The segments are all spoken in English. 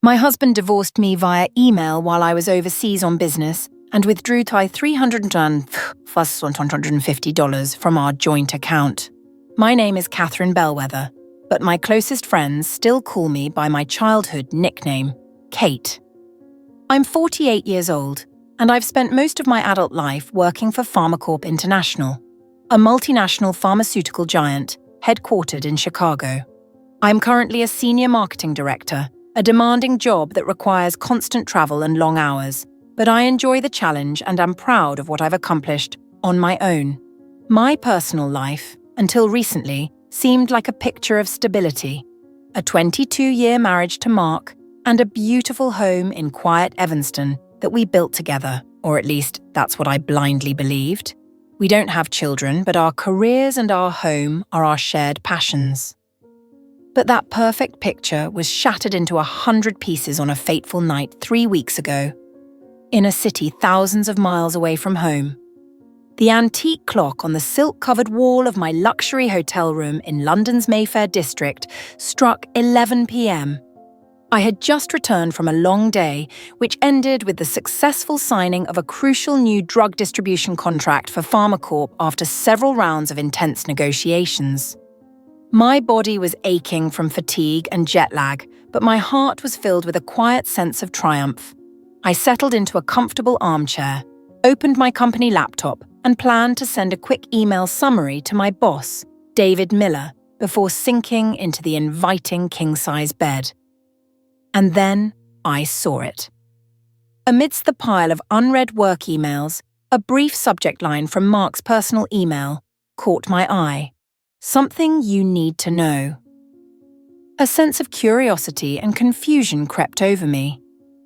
My husband divorced me via email while I was overseas on business and withdrew $350 from our joint account. My name is Catherine Bellwether, but my closest friends still call me by my childhood nickname, Kate. I'm 48 years old, and I've spent most of my adult life working for Pharmacorp International, a multinational pharmaceutical giant headquartered in Chicago. I'm currently a senior marketing director, a demanding job that requires constant travel and long hours, but I enjoy the challenge and am proud of what I've accomplished on my own. My personal life, until recently, seemed like a picture of stability. A 22-year marriage to Mark and a beautiful home in quiet Evanston that we built together, or at least that's what I blindly believed. We don't have children, but our careers and our home are our shared passions. But that perfect picture was shattered into 100 pieces on a fateful night 3 weeks ago, in a city thousands of miles away from home. The antique clock on the silk-covered wall of my luxury hotel room in London's Mayfair district struck 11 p.m. I had just returned from a long day, which ended with the successful signing of a crucial new drug distribution contract for Pharmacorp after several rounds of intense negotiations. My body was aching from fatigue and jet lag, but my heart was filled with a quiet sense of triumph. I settled into a comfortable armchair, opened my company laptop, and planned to send a quick email summary to my boss, David Miller, before sinking into the inviting king-size bed. And then I saw it. Amidst the pile of unread work emails, a brief subject line from Mark's personal email caught my eye. Something you need to know. A sense of curiosity and confusion crept over me.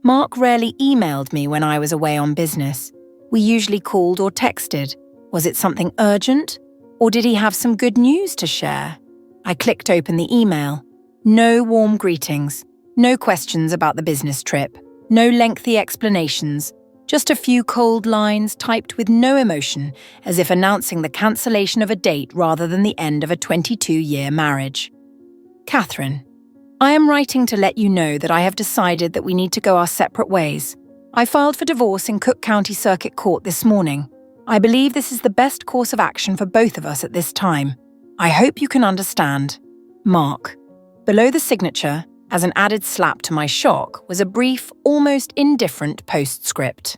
Mark rarely emailed me when I was away on business. We usually called or texted. Was it something urgent? Or did he have some good news to share? I clicked open the email. No warm greetings. No questions about the business trip. No lengthy explanations. Just a few cold lines typed with no emotion, as if announcing the cancellation of a date rather than the end of a 22-year marriage. Catherine, I am writing to let you know that I have decided that we need to go our separate ways. I filed for divorce in Cook County Circuit Court this morning. I believe this is the best course of action for both of us at this time. I hope you can understand. Mark. Below the signature, as an added slap to my shock, was a brief, almost indifferent postscript.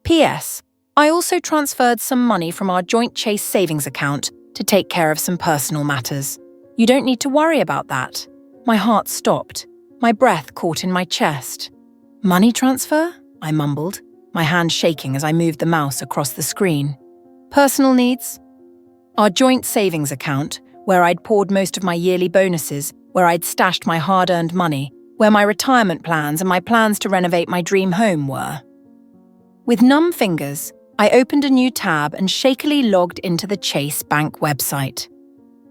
P.S. I also transferred some money from our joint Chase savings account to take care of some personal matters. You don't need to worry about that. My heart stopped. My breath caught in my chest. Money transfer? I mumbled, my hand shaking as I moved the mouse across the screen. Personal needs? Our joint savings account, where I'd poured most of my yearly bonuses, where I'd stashed my hard-earned money, where my retirement plans and my plans to renovate my dream home were. With numb fingers, I opened a new tab and shakily logged into the Chase Bank website.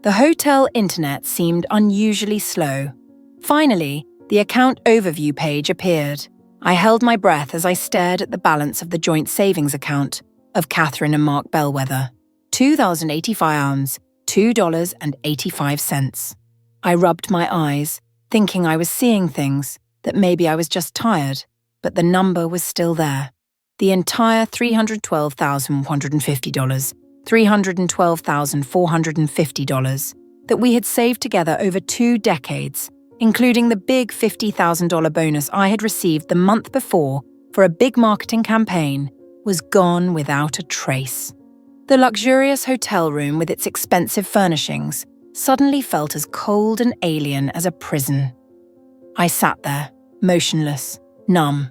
The hotel internet seemed unusually slow. Finally, the account overview page appeared. I held my breath as I stared at the balance of the joint savings account of Catherine and Mark Bellwether. £2,085, $2.85. I rubbed my eyes, thinking I was seeing things, that maybe I was just tired, but the number was still there. The entire $312,150, $312,450 that we had saved together over 2 decades, including the big $50,000 bonus I had received the month before for a big marketing campaign, was gone without a trace. The luxurious hotel room with its expensive furnishings suddenly felt as cold and alien as a prison. I sat there, motionless, numb.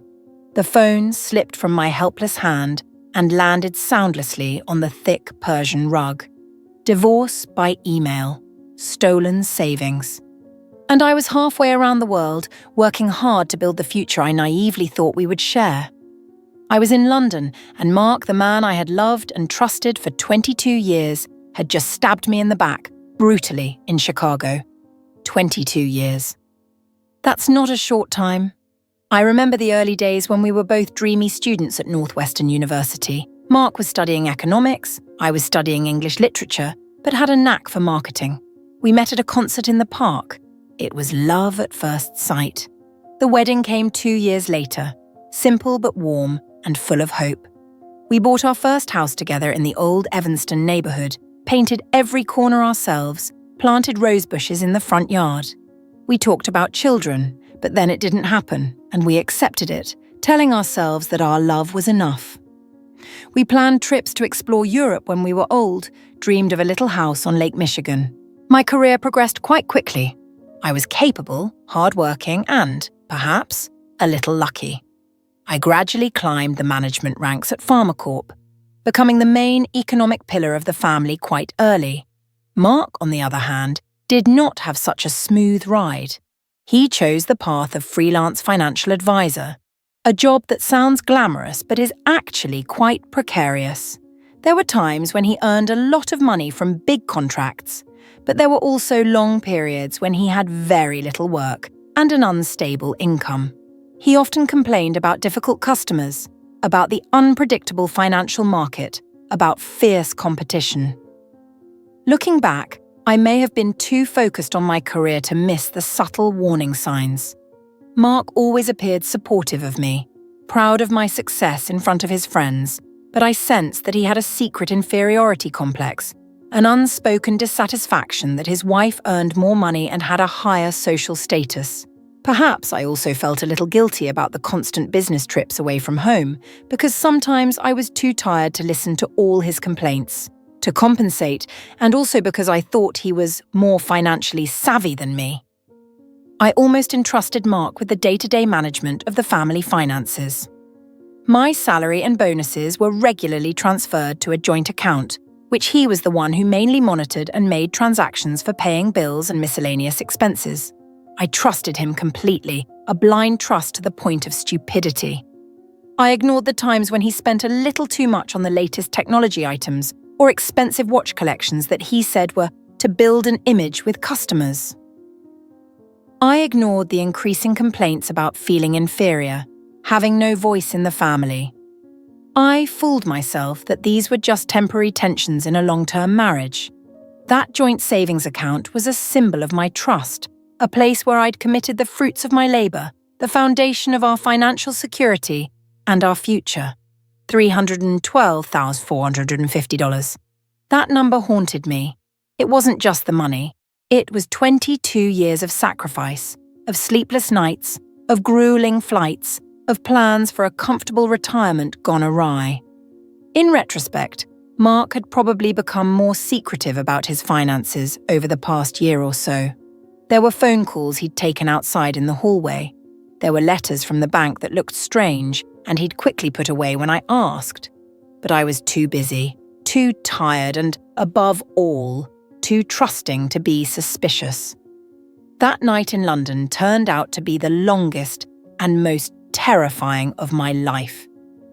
The phone slipped from my helpless hand and landed soundlessly on the thick Persian rug. Divorce by email. Stolen savings. And I was halfway around the world, working hard to build the future I naively thought we would share. I was in London, and Mark, the man I had loved and trusted for 22 years, had just stabbed me in the back, brutally, in Chicago. 22 years. That's not a short time. I remember the early days when we were both dreamy students at Northwestern University. Mark was studying economics, I was studying English literature, but had a knack for marketing. We met at a concert in the park. It was love at first sight. The wedding came 2 years later, simple but warm and full of hope. We bought our first house together in the old Evanston neighbourhood, painted every corner ourselves, planted rose bushes in the front yard. We talked about children, but then it didn't happen, and we accepted it, telling ourselves that our love was enough. We planned trips to explore Europe when we were old, dreamed of a little house on Lake Michigan. My career progressed quite quickly. I was capable, hard-working, and, perhaps, a little lucky. I gradually climbed the management ranks at Pharmacorp, becoming the main economic pillar of the family quite early. Mark, on the other hand, did not have such a smooth ride. He chose the path of freelance financial advisor, a job that sounds glamorous but is actually quite precarious. There were times when he earned a lot of money from big contracts, but there were also long periods when he had very little work and an unstable income. He often complained about difficult customers, about the unpredictable financial market, about fierce competition. Looking back, I may have been too focused on my career to miss the subtle warning signs. Mark always appeared supportive of me, proud of my success in front of his friends, but I sensed that he had a secret inferiority complex, an unspoken dissatisfaction that his wife earned more money and had a higher social status. Perhaps I also felt a little guilty about the constant business trips away from home, because sometimes I was too tired to listen to all his complaints. To compensate, and also because I thought he was more financially savvy than me. I almost entrusted Mark with the day-to-day management of the family finances. My salary and bonuses were regularly transferred to a joint account, which he was the one who mainly monitored and made transactions for paying bills and miscellaneous expenses. I trusted him completely, a blind trust to the point of stupidity. I ignored the times when he spent a little too much on the latest technology items or expensive watch collections that he said were to build an image with customers. I ignored the increasing complaints about feeling inferior, having no voice in the family. I fooled myself that these were just temporary tensions in a long-term marriage. That joint savings account was a symbol of my trust, a place where I'd committed the fruits of my labor, the foundation of our financial security and our future. $312,450. That number haunted me. It wasn't just the money. It was 22 years of sacrifice, of sleepless nights, of grueling flights, of plans for a comfortable retirement gone awry. In retrospect, Mark had probably become more secretive about his finances over the past year or so. There were phone calls he'd taken outside in the hallway. There were letters from the bank that looked strange and he'd quickly put away when I asked. But I was too busy, too tired and, above all, too trusting to be suspicious. That night in London turned out to be the longest and most terrifying of my life.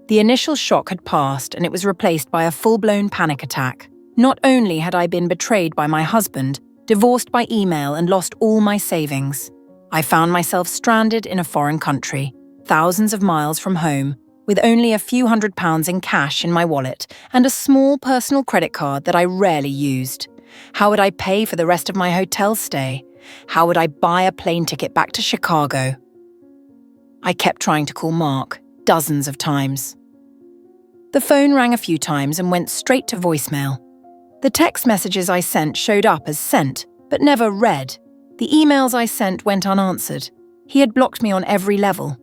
The initial shock had passed and it was replaced by a full-blown panic attack. Not only had I been betrayed by my husband, divorced by email and lost all my savings, I found myself stranded in a foreign country, thousands of miles from home, with only a few £100s in cash in my wallet and a small personal credit card that I rarely used. How would I pay for the rest of my hotel stay? How would I buy a plane ticket back to Chicago? I kept trying to call Mark, dozens of times. The phone rang a few times and went straight to voicemail. The text messages I sent showed up as sent, but never read. The emails I sent went unanswered. He had blocked me on every level.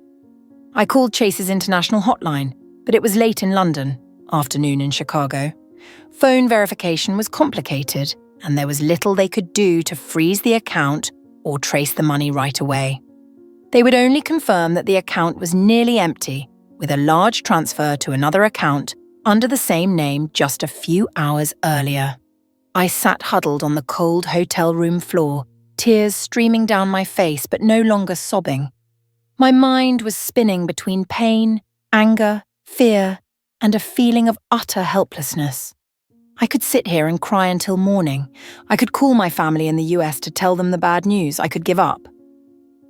I called Chase's international hotline, but it was late in London, afternoon in Chicago. Phone verification was complicated, and there was little they could do to freeze the account or trace the money right away. They would only confirm that the account was nearly empty, with a large transfer to another account under the same name just a few hours earlier. I sat huddled on the cold hotel room floor, tears streaming down my face but no longer sobbing. My mind was spinning between pain, anger, fear, and a feeling of utter helplessness. I could sit here and cry until morning. I could call my family in the US to tell them the bad news. I could give up.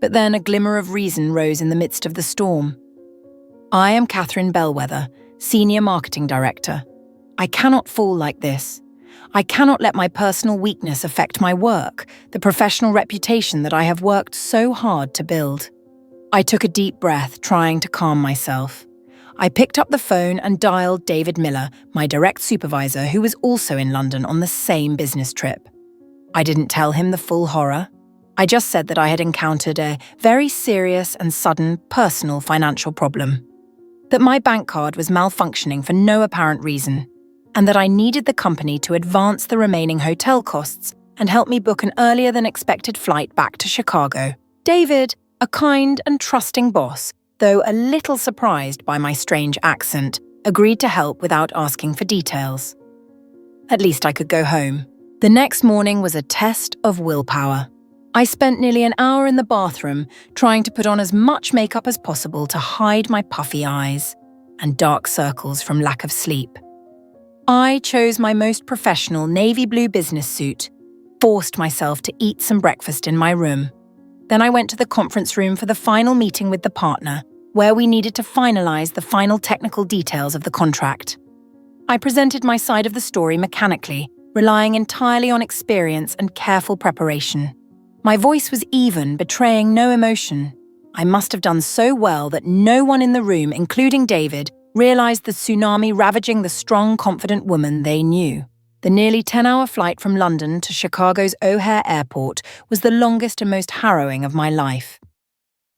But then a glimmer of reason rose in the midst of the storm. I am Catherine Bellwether, Senior Marketing Director. I cannot fall like this. I cannot let my personal weakness affect my work, the professional reputation that I have worked so hard to build. I took a deep breath, trying to calm myself. I picked up the phone and dialed David Miller, my direct supervisor, who was also in London on the same business trip. I didn't tell him the full horror. I just said that I had encountered a very serious and sudden personal financial problem. That my bank card was malfunctioning for no apparent reason, and that I needed the company to advance the remaining hotel costs and help me book an earlier than expected flight back to Chicago. David, a kind and trusting boss, though a little surprised by my strange accent, agreed to help without asking for details. At least I could go home. The next morning was a test of willpower. I spent nearly an hour in the bathroom trying to put on as much makeup as possible to hide my puffy eyes and dark circles from lack of sleep. I chose my most professional navy blue business suit, forced myself to eat some breakfast in my room. Then I went to the conference room for the final meeting with the partner, where we needed to finalize the final technical details of the contract. I presented my side of the story mechanically, relying entirely on experience and careful preparation. My voice was even, betraying no emotion. I must have done so well that no one in the room, including David, realized the tsunami ravaging the strong, confident woman they knew. The nearly 10-hour flight from London to Chicago's O'Hare Airport was the longest and most harrowing of my life.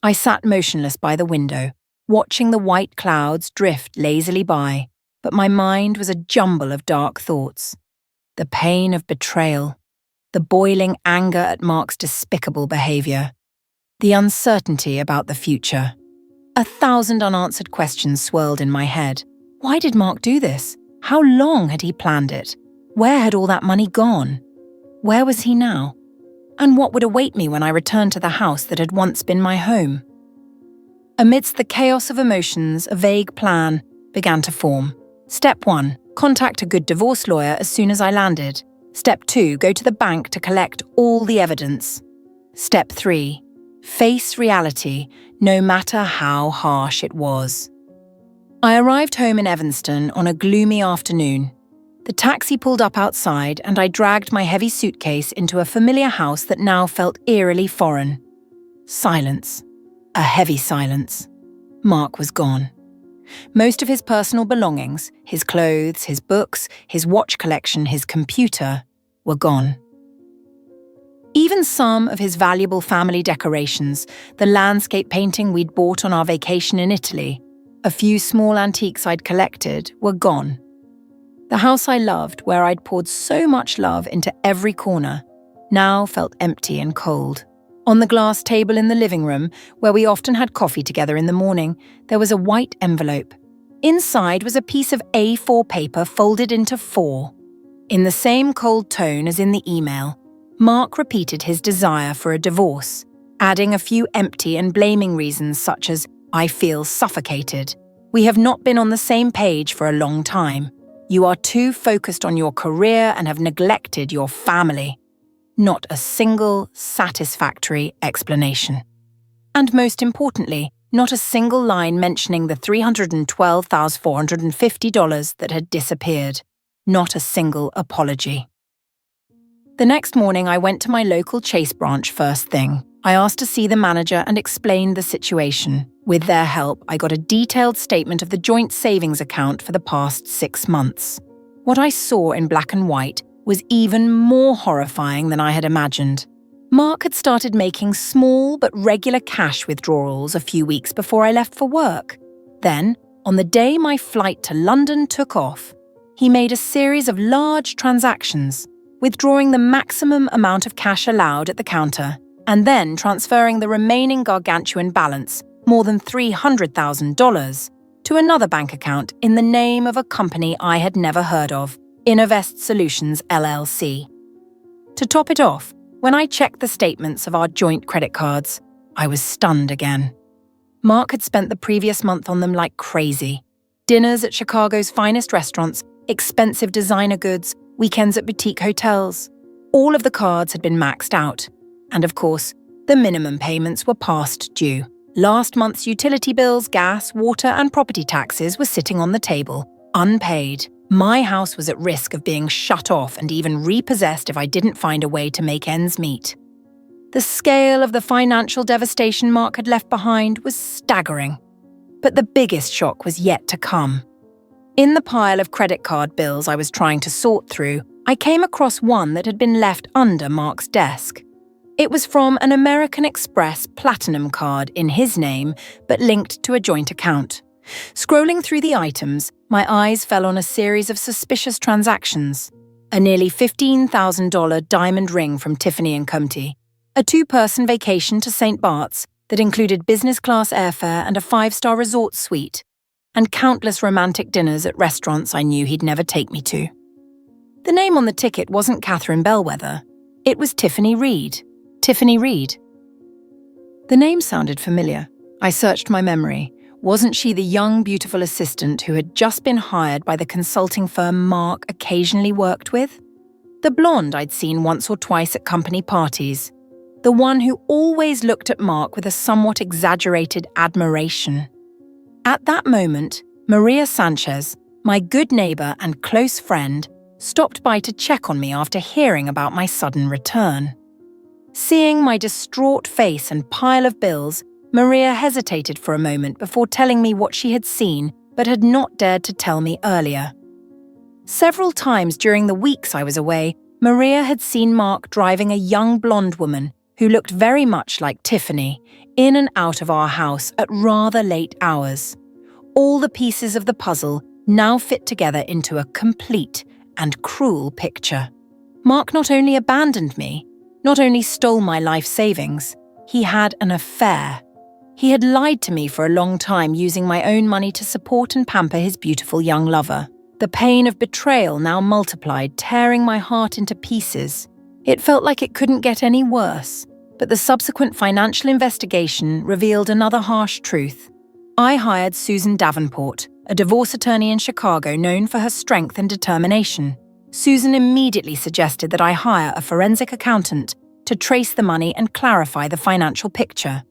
I sat motionless by the window, watching the white clouds drift lazily by, but my mind was a jumble of dark thoughts. The pain of betrayal, the boiling anger at Mark's despicable behavior, the uncertainty about the future. 1,000 unanswered questions swirled in my head. Why did Mark do this? How long had he planned it? Where had all that money gone? Where was he now? And what would await me when I returned to the house that had once been my home? Amidst the chaos of emotions, a vague plan began to form. Step 1, contact a good divorce lawyer as soon as I landed. Step 2, go to the bank to collect all the evidence. Step 3, face reality, no matter how harsh it was. I arrived home in Evanston on a gloomy afternoon. The taxi pulled up outside and I dragged my heavy suitcase into a familiar house that now felt eerily foreign. Silence. A heavy silence. Mark was gone. Most of his personal belongings, his clothes, his books, his watch collection, his computer, were gone. Even some of his valuable family decorations, the landscape painting we'd bought on our vacation in Italy, a few small antiques I'd collected, were gone. The house I loved, where I'd poured so much love into every corner, now felt empty and cold. On the glass table in the living room, where we often had coffee together in the morning, there was a white envelope. Inside was a piece of A4 paper folded into 4. In the same cold tone as in the email, Mark repeated his desire for a divorce, adding a few empty and blaming reasons such as, "I feel suffocated. We have not been on the same page for a long time. You are too focused on your career and have neglected your family." Not a single satisfactory explanation. And most importantly, not a single line mentioning the $312,450 that had disappeared. Not a single apology. The next morning, I went to my local Chase branch first thing. I asked to see the manager and explained the situation. With their help, I got a detailed statement of the joint savings account for the past 6 months. What I saw in black and white was even more horrifying than I had imagined. Mark had started making small but regular cash withdrawals a few weeks before I left for work. Then, on the day my flight to London took off, he made a series of large transactions, withdrawing the maximum amount of cash allowed at the counter, and then transferring the remaining gargantuan balance, more than $300,000, to another bank account in the name of a company I had never heard of, Innovest Solutions LLC. To top it off, when I checked the statements of our joint credit cards, I was stunned again. Mark had spent the previous month on them like crazy. Dinners at Chicago's finest restaurants, expensive designer goods, weekends at boutique hotels. All of the cards had been maxed out. And of course, the minimum payments were past due. Last month's utility bills, gas, water, and property taxes were sitting on the table, unpaid. My house was at risk of being shut off and even repossessed if I didn't find a way to make ends meet. The scale of the financial devastation Mark had left behind was staggering. But the biggest shock was yet to come. In the pile of credit card bills I was trying to sort through, I came across one that had been left under Mark's desk. It was from an American Express Platinum card in his name, but linked to a joint account. Scrolling through the items, my eyes fell on a series of suspicious transactions. A nearly $15,000 diamond ring from Tiffany & Company, a two-person vacation to St. Bart's that included business-class airfare and a five-star resort suite, and countless romantic dinners at restaurants I knew he'd never take me to. The name on the ticket wasn't Catherine Bellwether. It was Tiffany Reed. Tiffany Reed. The name sounded familiar. I searched my memory. Wasn't she the young, beautiful assistant who had just been hired by the consulting firm Mark occasionally worked with? The blonde I'd seen once or twice at company parties. The one who always looked at Mark with a somewhat exaggerated admiration. At that moment, Maria Sanchez, my good neighbor and close friend, stopped by to check on me after hearing about my sudden return. Seeing my distraught face and pile of bills, Maria hesitated for a moment before telling me what she had seen but had not dared to tell me earlier. Several times during the weeks I was away, Maria had seen Mark driving a young blonde woman who looked very much like Tiffany, in and out of our house at rather late hours. All the pieces of the puzzle now fit together into a complete and cruel picture. Mark not only abandoned me, not only stole my life savings, he had an affair. He had lied to me for a long time, using my own money to support and pamper his beautiful young lover. The pain of betrayal now multiplied, tearing my heart into pieces. It felt like it couldn't get any worse, but the subsequent financial investigation revealed another harsh truth. I hired Susan Davenport, a divorce attorney in Chicago known for her strength and determination. Susan immediately suggested that I hire a forensic accountant to trace the money and clarify the financial picture.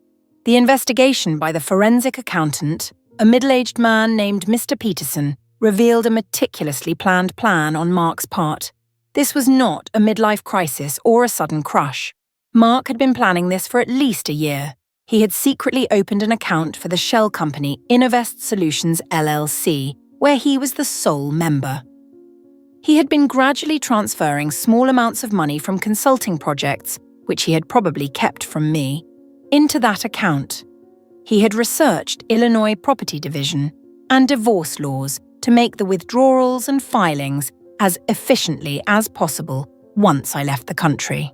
The investigation by the forensic accountant, a middle-aged man named Mr. Peterson, revealed a meticulously planned plan on Mark's part. This was not a midlife crisis or a sudden crush. Mark had been planning this for at least a year. He had secretly opened an account for the shell company Innovest Solutions LLC, where he was the sole member. He had been gradually transferring small amounts of money from consulting projects, which he had probably kept from me, into that account. He had researched Illinois property division and divorce laws to make the withdrawals and filings as efficiently as possible once I left the country.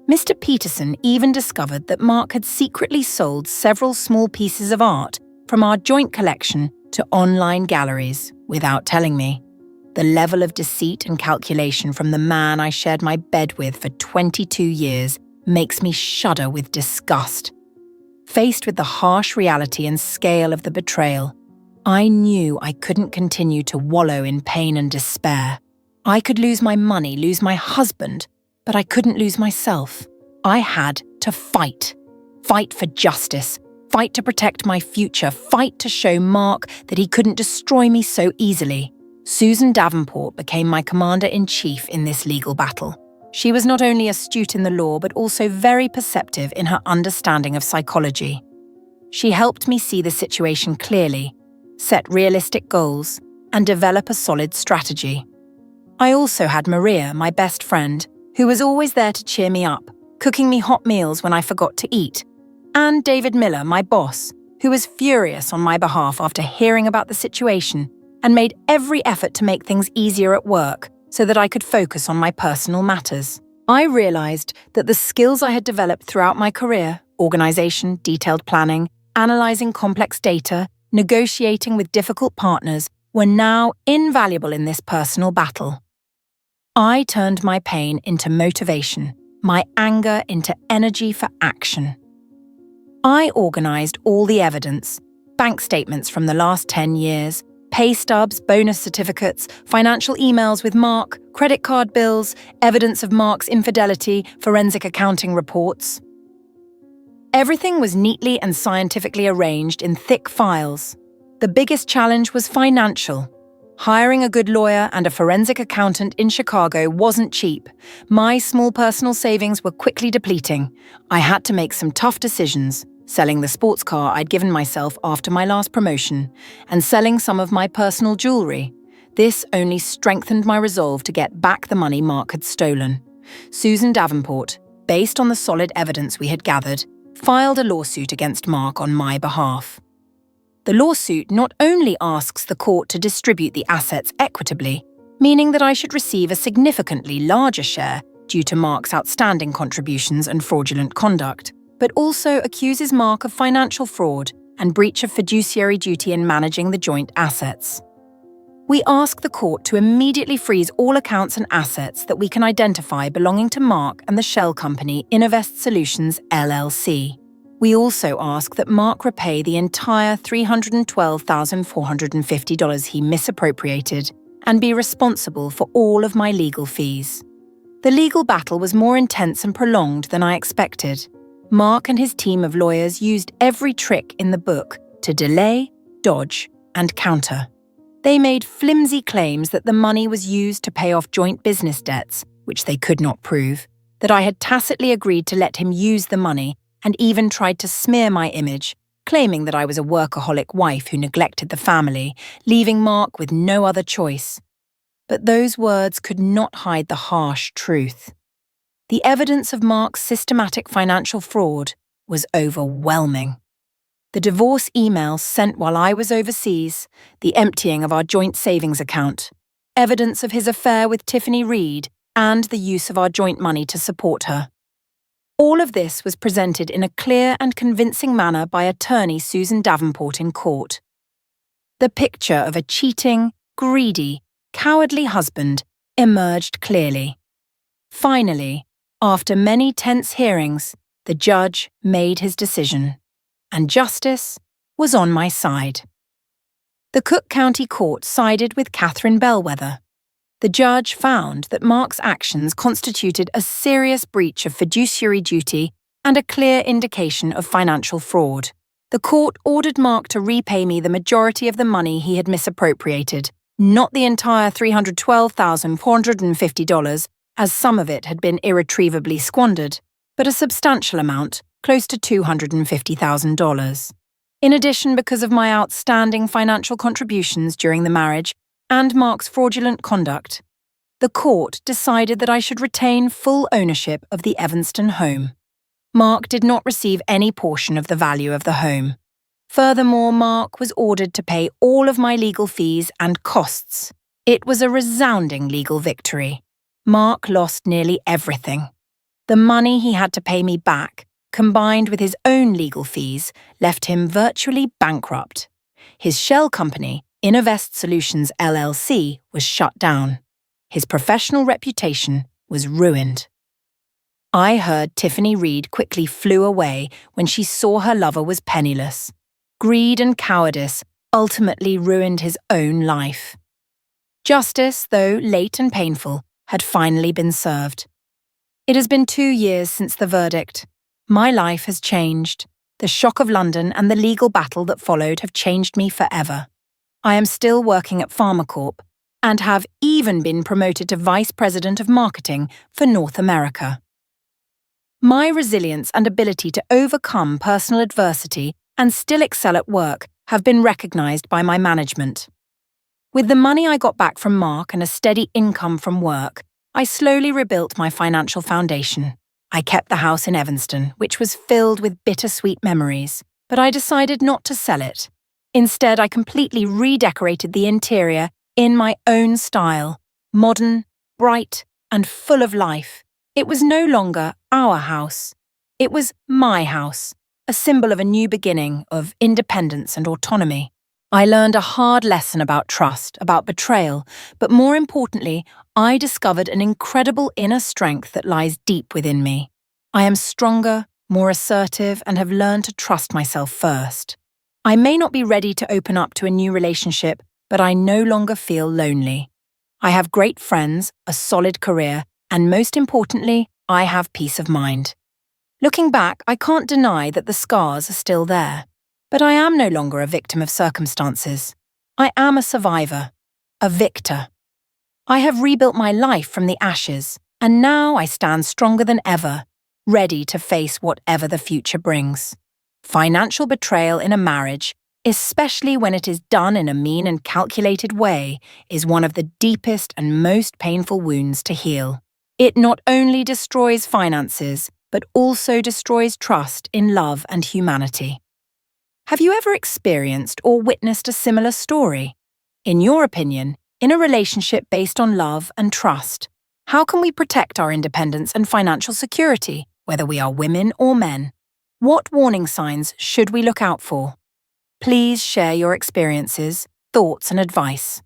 Mr. Peterson even discovered that Mark had secretly sold several small pieces of art from our joint collection to online galleries without telling me. The level of deceit and calculation from the man I shared my bed with for 22 years makes me shudder with disgust. Faced with the harsh reality and scale of the betrayal, I knew I couldn't continue to wallow in pain and despair. I could lose my money, lose my husband, but I couldn't lose myself. I had to fight. Fight for justice. Fight to protect my future. Fight to show Mark that he couldn't destroy me so easily. Susan Davenport became my commander-in-chief in this legal battle. She was not only astute in the law, but also very perceptive in her understanding of psychology. She helped me see the situation clearly, set realistic goals, and develop a solid strategy. I also had Maria, my best friend, who was always there to cheer me up, cooking me hot meals when I forgot to eat, and David Miller, my boss, who was furious on my behalf after hearing about the situation and made every effort to make things easier at work so that I could focus on my personal matters. I realized that the skills I had developed throughout my career, organization, detailed planning, analyzing complex data, negotiating with difficult partners, were now invaluable in this personal battle. I turned my pain into motivation, my anger into energy for action. I organized all the evidence, bank statements from the last 10 years, pay stubs, bonus certificates, financial emails with Mark, credit card bills, evidence of Mark's infidelity, forensic accounting reports. Everything was neatly and scientifically arranged in thick files. The biggest challenge was financial. Hiring a good lawyer and a forensic accountant in Chicago wasn't cheap. My small personal savings were quickly depleting. I had to make some tough decisions, selling the sports car I'd given myself after my last promotion, and selling some of my personal jewelry. This only strengthened my resolve to get back the money Mark had stolen. Susan Davenport, based on the solid evidence we had gathered, filed a lawsuit against Mark on my behalf. The lawsuit not only asks the court to distribute the assets equitably, meaning that I should receive a significantly larger share due to Mark's outstanding contributions and fraudulent conduct, but also accuses Mark of financial fraud and breach of fiduciary duty in managing the joint assets. We ask the court to immediately freeze all accounts and assets that we can identify belonging to Mark and the shell company Innovest Solutions LLC. We also ask that Mark repay the entire $312,450 he misappropriated and be responsible for all of my legal fees. The legal battle was more intense and prolonged than I expected. Mark and his team of lawyers used every trick in the book to delay, dodge, and counter. They made flimsy claims that the money was used to pay off joint business debts, which they could not prove, that I had tacitly agreed to let him use the money, and even tried to smear my image, claiming that I was a workaholic wife who neglected the family, leaving Mark with no other choice. But those words could not hide the harsh truth. The evidence of Mark's systematic financial fraud was overwhelming. The divorce emails sent while I was overseas, the emptying of our joint savings account, evidence of his affair with Tiffany Reed, and the use of our joint money to support her. All of this was presented in a clear and convincing manner by attorney Susan Davenport in court. The picture of a cheating, greedy, cowardly husband emerged clearly. Finally, after many tense hearings, the judge made his decision, and justice was on my side. The Cook County Court sided with Catherine Bellwether. The judge found that Mark's actions constituted a serious breach of fiduciary duty and a clear indication of financial fraud. The court ordered Mark to repay me the majority of the money he had misappropriated, not the entire $312,450, as some of it had been irretrievably squandered, but a substantial amount, close to $250,000. In addition, because of my outstanding financial contributions during the marriage and Mark's fraudulent conduct, the court decided that I should retain full ownership of the Evanston home. Mark did not receive any portion of the value of the home. Furthermore, Mark was ordered to pay all of my legal fees and costs. It was a resounding legal victory. Mark lost nearly everything. The money he had to pay me back, combined with his own legal fees, left him virtually bankrupt. His shell company, Innovest Solutions LLC, was shut down. His professional reputation was ruined. I heard Tiffany Reed quickly flew away when she saw her lover was penniless. Greed and cowardice ultimately ruined his own life. Justice, though late and painful, had finally been served. It has been 2 years since the verdict. My life has changed. The shock of London and the legal battle that followed have changed me forever. I am still working at PharmaCorp and have even been promoted to Vice President of Marketing for North America. My resilience and ability to overcome personal adversity and still excel at work have been recognized by my management. With the money I got back from Mark and a steady income from work, I slowly rebuilt my financial foundation. I kept the house in Evanston, which was filled with bittersweet memories, but I decided not to sell it. Instead, I completely redecorated the interior in my own style, modern, bright, and full of life. It was no longer our house. It was my house, a symbol of a new beginning, of independence and autonomy. I learned a hard lesson about trust, about betrayal, but more importantly, I discovered an incredible inner strength that lies deep within me. I am stronger, more assertive, and have learned to trust myself first. I may not be ready to open up to a new relationship, but I no longer feel lonely. I have great friends, a solid career, and most importantly, I have peace of mind. Looking back, I can't deny that the scars are still there. But I am no longer a victim of circumstances. I am a survivor a victor. I have rebuilt my life from the ashes, and now I stand stronger than ever, ready to face whatever the future brings. Financial betrayal in a marriage, especially when it is done in a mean and calculated way, is one of the deepest and most painful wounds to heal. It not only destroys finances, but also destroys trust in love and humanity. Have you ever experienced or witnessed a similar story? In your opinion, in a relationship based on love and trust, how can we protect our independence and financial security, whether we are women or men? What warning signs should we look out for? Please share your experiences, thoughts, and advice.